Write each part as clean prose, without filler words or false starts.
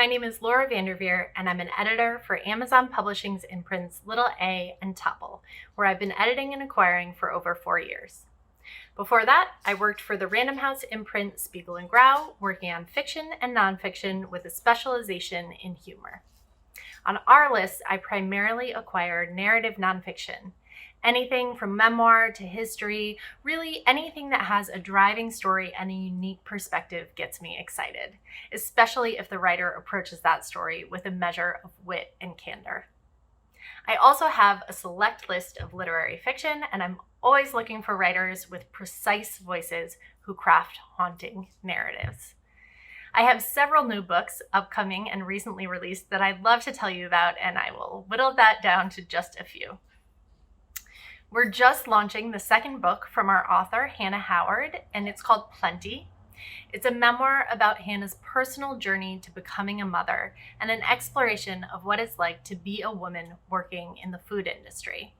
My name is Laura Veer, and I'm an editor for Amazon Publishing's imprints Little A and Topple, where I've been editing and acquiring for over 4 years. Before that, I worked for the Random House imprint Spiegel and Grau, working on fiction and nonfiction with a specialization in humor. On our list, I primarily acquire narrative nonfiction. Anything from memoir to history, really anything that has a driving story and a unique perspective gets me excited, especially if the writer approaches that story with a measure of wit and candor. I also have a select list of literary fiction, and I'm always looking for writers with precise voices who craft haunting narratives. I have several new books upcoming and recently released that I'd love to tell you about, and I will whittle that down to just a few. We're just launching the second book from our author, Hannah Howard, and it's called Plenty. It's a memoir about Hannah's personal journey to becoming a mother and an exploration of what it's like to be a woman working in the food industry.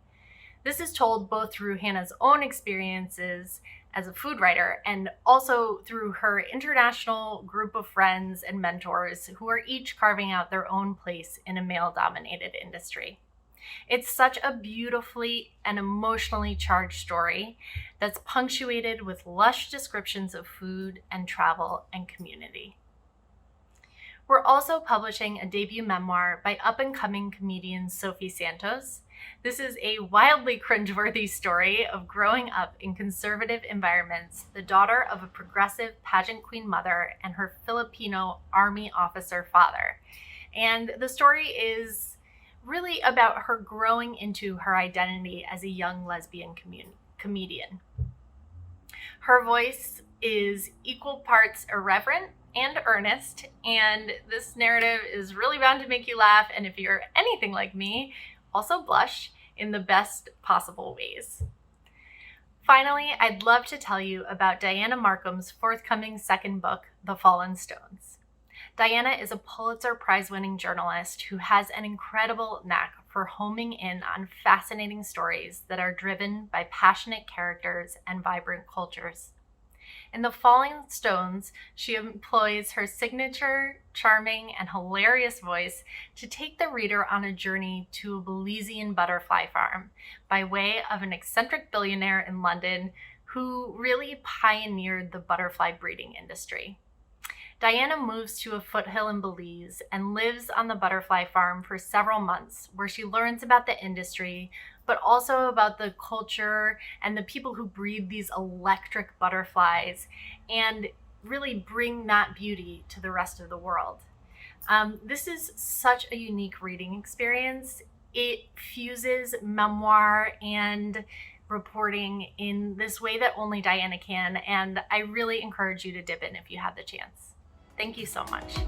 This is told both through Hannah's own experiences as a food writer and also through her international group of friends and mentors who are each carving out their own place in a male-dominated industry. It's such a beautifully and emotionally charged story that's punctuated with lush descriptions of food and travel and community. We're also publishing a debut memoir by up-and-coming comedian Sophie Santos. This is a wildly cringeworthy story of growing up in conservative environments, the daughter of a progressive pageant queen mother and her Filipino army officer father. And the story is really about her growing into her identity as a young lesbian comedian. Her voice is equal parts irreverent and earnest, and this narrative is really bound to make you laugh, and if you're anything like me, also blush in the best possible ways. Finally, I'd love to tell you about Diana Markham's forthcoming second book, The Fallen Stones. Diana is a Pulitzer Prize-winning journalist who has an incredible knack for homing in on fascinating stories that are driven by passionate characters and vibrant cultures. In The Fallen Stones, she employs her signature, charming, and hilarious voice to take the reader on a journey to a Belizean butterfly farm by way of an eccentric billionaire in London who really pioneered the butterfly breeding industry. Diana moves to a foothill in Belize and lives on the butterfly farm for several months, where she learns about the industry, but also about the culture and the people who breed these electric butterflies and really bring that beauty to the rest of the world. This is such a unique reading experience. It fuses memoir and reporting in this way that only Diana can, and I really encourage you to dip in if you have the chance. Thank you so much.